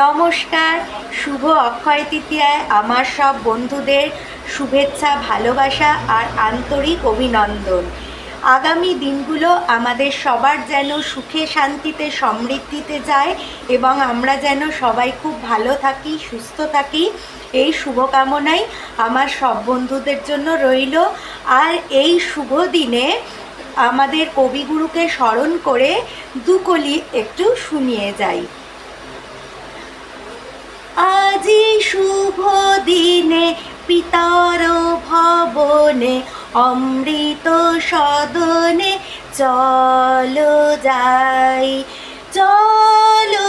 নমস্কার, শুভ অক্ষয় তৃতীয়ায় আমার সব বন্ধুদের শুভেচ্ছা, ভালোবাসা আর আন্তরিক অভিনন্দন। আগামী দিনগুলো আমাদের সবার যেন সুখে, শান্তিতে, সমৃদ্ধিতে যায় এবং আমরা যেন সবাই খুব ভালো থাকি, সুস্থ থাকি, এই শুভকামনাই আমার সব বন্ধুদের জন্য রইল। আর এই শুভ দিনে আমাদের কবিগুরুকে স্মরণ করে দুকলি একটু শুনিয়ে যাই। আজি শুভ দিনে পিতার ভবনে অমৃত সদনে চলো যাই, চলো